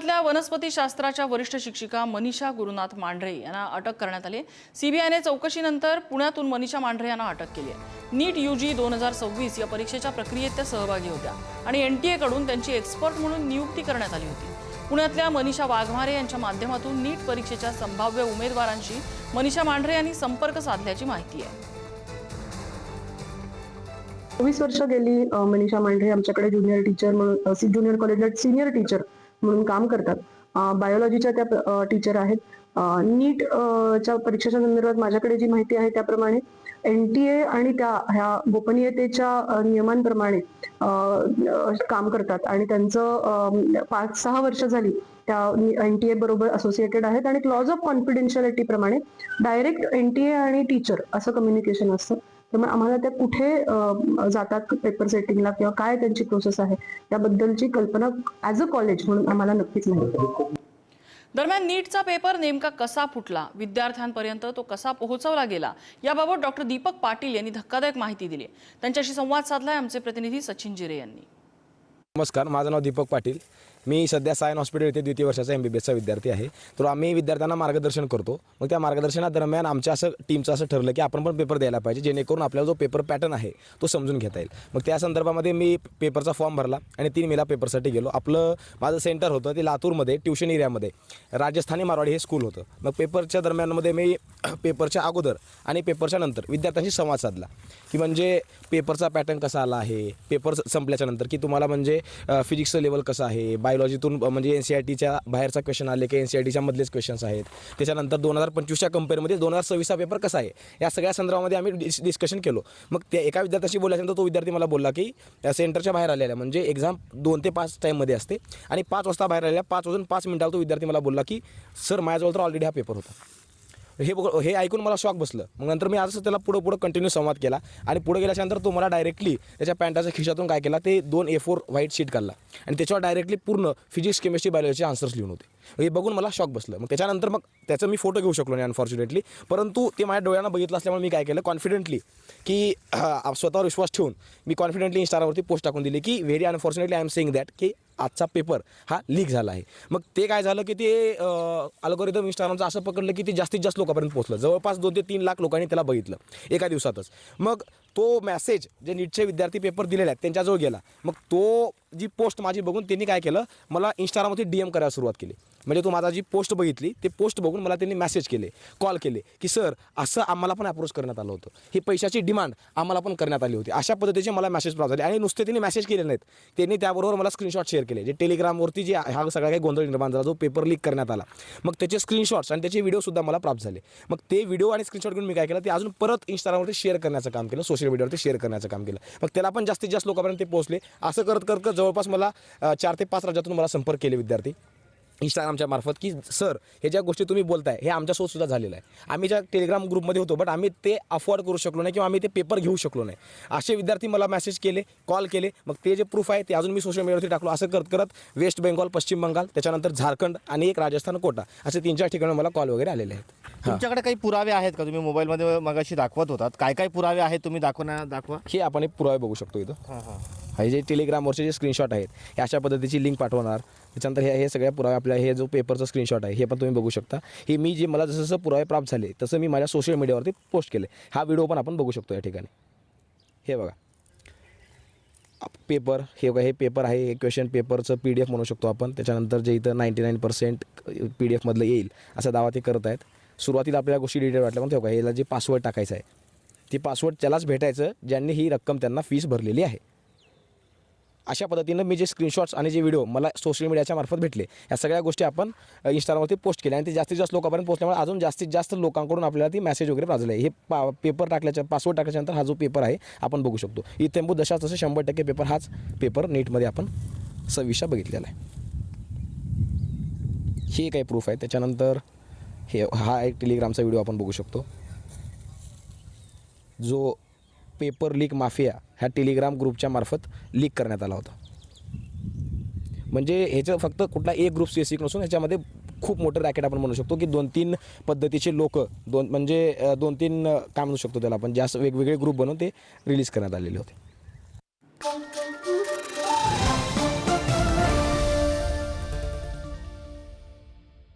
पुण्यातल्या वनस्पतीशास्त्राच्या वरिष्ठ शिक्षिका मनीषा गुरुनाथ मांढरे यांना अटक करण्यात आली। सीबीआयने चौकशीनंतर पुण्यातून मनीषा मांढरे यांना अटक केली आहे। नीट यूजी 2026 या परीक्षेच्या प्रक्रियेत त्या सहभागी होत्या आणि एनटीए कडून त्यांची एक्सपर्ट म्हणून नियुक्ती करण्यात आली होती। पुण्यातल्या मनीषा वाघमारे यांच्या माध्यमातून नीट परीक्षेच्या संभाव्य उमेदवारांशी मनीषा मांढरे यांनी संपर्क साधल्याची माहिती आहे। 24 वर्ष गेली मनीषा मांढरे आमच्याकडे ज्युनियर टीचर म्हणून ज्युनियर कॉलेजला सीनियर टीचर म्हणून काम करतात। बायोलॉजीच्या त्या टीचर आहेत। नीट च्या परीक्षेच्या संदर्भात माझ्याकडे जी माहिती आहे त्याप्रमाणे एनटीए आणि ह्या गोपनीयतेच्या नियमांप्रमाणे काम करतात आणि त्यांचं 5-6 वर्ष झाली त्या एनटीए बरोबर असोसिएटेड आहेत आणि क्लॉज ऑफ कॉन्फिडेन्शियलिटी प्रमाणे डायरेक्ट एनटीए आणि टीचर असं कम्युनिकेशन असतं। त्यामुळे आम्हाला त्या कुठे जातात पेपर सेटिंगला किंवा काय त्यांची प्रोसेस आहे याबद्दलची कल्पना ॲज अ कॉलेज म्हणून आम्हाला नक्कीच नाही। दरम्यान नीटचा पेपर नेमका कसा फुटला, विद्यार्थ्यांपर्यंत तो कसा पोहोचवला गेला याबाबत डॉक्टर दीपक पाटील यांनी धक्कादायक माहिती दिली। त्यांच्याशी संवाद साधलाय आमचे प्रतिनिधी सचिन जिरे यांनी। नमस्कार, माझं नाव दीपक पाटील। मी सध्या सायन हॉस्पिटल येथे द्वितीय वर्षाचा MBBSचा विद्यार्थी आहे। तर आम्ही विद्यार्थ्यांना मार्गदर्शन करतो। मग त्या मार्गदर्शनादरम्यान आमच्या टीमचं असं ठरलं की आपण पण पेपर द्यायला पाहिजे जेणेकरून आपल्याला जो पेपर पॅटर्न आहे तो समजून घेता येईल। मग त्या संदर्भामध्ये मी पेपरचा फॉर्म भरला आणि 3 मेला पेपरसाठी गेलो। माझं सेंटर होतं ते लातूरमध्ये ट्युशन एरियामध्ये राजस्थानी मारवाडी हे स्कूल होतं। मग पेपरच्या दरम्यानमध्ये मी पेपरच्या अगोदर आणि पेपरच्या नंतर विद्यार्थ्यांशी संवाद साधला की म्हणजे पेपरचा पॅटर्न कसा आला आहे, पेपर संपल्याच्या नंतर की तुम्हाला म्हणजे फिजिक्सचं लेवल कसं आहे, बायोलॉजीतून म्हणजे NCERTच्या बाहेरचा क्वेश्चन आले की NCERTच्या मधलेच क्वेश्चन्स आहेत। त्याच्यानंतर 2025च्या कंपेअरमध्ये 2026चा पेपर कसा आहे या सगळ्या संदर्भामध्ये आम्ही डिस्कशन केलो। मग त्या एका विद्यार्थ्याशी बोलल्यानंतर तो विद्यार्थी मला बोलला की सेंटरच्या बाहेर आलेला म्हणजे एक्झाम 2 ते 5 टाईममध्ये असते आणि 5 वाजता बाहेर आलेल्या 5 वाजून 5 मिनिटाला तो विद्यार्थी मला बोलला की सर माझ्याजवळ तर ऑलरेडी हा पेपर होता। हे ऐकून मला शॉक बसलं। मग नंतर मी असं त्याला पुढं कंटिन्यू संवाद केला आणि पुढे गेल्याच्यानंतर तो मला डायरेक्टली त्याच्या पॅन्टाच्या खिशातून काय केला ते 2 A4 व्हाईट शीट काढला आणि त्याच्यावर डायरेक्टली पूर्ण फिजिक्स केमिस्ट्री बायोलॉजीचे आन्सर्स लिहून होते। हे बघून मला शॉक बसलं। मग त्याच्यानंतर त्याचं मी फोटो घेऊ शकलो नाही अनफॉर्च्युनेटली, परंतु ते माझ्या डोळ्यांना बघितलं असल्यामुळे मी काय केलं कॉन्फिडेंटली की स्वतःवर विश्वास ठेवून मी कॉन्फिडेंटली इंस्टाग्रामवरती पोस्ट टाकून दिली की very unfortunately I am saying that की आजचा पेपर हा लीक झाला आहे। मग ते काय झालं की ते अल्गोरिदम इंस्टाग्रामचं असं पकडलं की ते जास्तीत जास्त लोकांपर्यंत पोहोचलं। जवळपास 2 ते 3 लाख लोकांनी त्याला बघितलं एका दिवसातच। मग तो मेसेज जे नीटचे विद्यार्थी पेपर दिलेले आहेत त्यांच्याजवळ गेला। मग तो जी पोस्ट माझी बघून त्यांनी काय केलं मला इंस्टाग्रामवरती DM करायला सुरुवात केली। म्हणजे तो माझा जी पोस्ट बघितली ते पोस्ट बघून मला त्यांनी मेसेज केले, कॉल केले की सर असं आम्हाला पण अप्रोच करण्यात आलं होतं, ही पैशाची डिमांड आम्हाला पण करण्यात आली होती। अशा पद्धतीचे मला मेसेज प्राप्त झाले आणि नुसते त्यांनी मेसेज केले नाहीत, त्यांनी त्याबरोबर मला स्क्रीनशॉट शेअर केले जे टेलिग्रामवरती जे हा सगळा काही गोंधळ निर्माण झाला जो पेपर लीक करण्यात आला। मग त्याचे स्क्रीनशॉट्स आणि त्याचे व्हिडिओसुद्धा मला प्राप्त झाले। मग ते व्हिडिओ आणि स्क्रीनशॉट घेऊन मी काय केलं ते अजून परत इंस्टाग्रामवरती शेअर करण्याचं काम केलं, सोशल मीडियावरती शेअर करण्याचं काम केलं। मग त्याला पण जास्तीत जास्त लोकांपर्यंत ते पोहोचले। असं करत जवळपास मला 4 ते 5 राज्यातून मला संपर्क केले विद्यार्थी इंस्टाग्रामच्या मार्फत की सर हे ज्या गोष्टी तुम्ही बोलताय हे आमच्यासोबत सुद्धा झालेलं आहे। आम्ही ज्या टेलिग्राम ग्रुपमध्ये होतो बट आम्ही ते अफोर्ड करू शकलो नाही किंवा आम्ही ते पेपर घेऊ शकलो नाही। असे विद्यार्थी मला मेसेज केले, कॉल केले। मग ते जे प्रूफ आहे ते अजून मी सोशल मीडियावरती टाकलो। असं करत वेस्ट बेंगॉल, पश्चिम बंगाल, त्याच्यानंतर झारखंड आणि एक राजस्थान कोटा असे 3-4 ठिकाणी मला कॉल वगैरे आलेले आहेत। तुमच्याकडे काही पुरावे आहेत का? तुम्ही मोबाईलमध्ये मगाशी दाखवत होतात, काय पुरावे आहेत तुम्ही दाखवा। हे आपण एक पुरावे बघू शकतो इथं। हे जे टेलिग्रामवरचे जे स्क्रीनशॉट आहेत हे अशा पद्धतीची लिंक पाठवणार। त्याच्यानंतर हे सगळ्या पुरावे आपल्या हे जो पेपरचं स्क्रीनशॉट आहे हे पण तुम्ही बघू शकता। हे मी जे मला जसं पुरावे प्राप्त झाले तसं मी माझ्या सोशल मीडियावरती पोस्ट केले। हा व्हिडिओ पण आपण बघू शकतो या ठिकाणी। हे बघा पेपर, हे पेपर आहे, हे क्वेश्चन पेपरचं PDF म्हणू शकतो आपण। त्याच्यानंतर जे इथं 99% PDF मधलं येईल असा दावा ते करत आहेत। सुरुवातीला आपल्याला गोष्टी डिटेल वाटल्या पण तेव्हा याला जे पासवर्ड टाकायचं आहे ते पासवर्ड त्यालाच भेटायचं ज्यांनी ही रक्कम त्यांना फीस भरलेली आहे। अशा पद्धतीनं मी जे स्क्रीनशॉट्स आणि जे व्हिडिओ मला सोशल मीडियाच्या मार्फत भेटले या सगळ्या गोष्टी आपण इंस्टाग्रामवरती पोस्ट केल्या आणि ते जास्तीत जास्त लोकांपर्यंत पोहोचल्यामुळे अजून जास्तीत जास्त लोकांकडून आपल्याला ती मेसेज वगैरे प्राप्त झाले। हे पेपर टाकल्याच्या पासवर्ड टाकल्याच्यानंतर हा जो पेपर आहे आपण बघू शकतो। इथेंबू दशाच तसं 100% पेपर हाच पेपर नीटमध्ये आपण 26 बघितलेला आहे। हे काही प्रूफ आहे। त्याच्यानंतर हा एक टेलिग्रामचा व्हिडिओ आपण बघू शकतो जो पेपर लीक माफिया ह्या टेलिग्राम ग्रुपच्या मार्फत लीक करण्यात आला होता। म्हणजे ह्याचं फक्त कुठला एक ग्रुप स्पेसिफिक नसून ह्याच्यामध्ये खूप मोठं रॅकेट आपण म्हणू शकतो की 2-3 पद्धतीचे लोक 2-3 काय म्हणू शकतो त्याला आपण जास्त वेगवेगळे ग्रुप बनवून ते रिलीज करण्यात आलेले होते।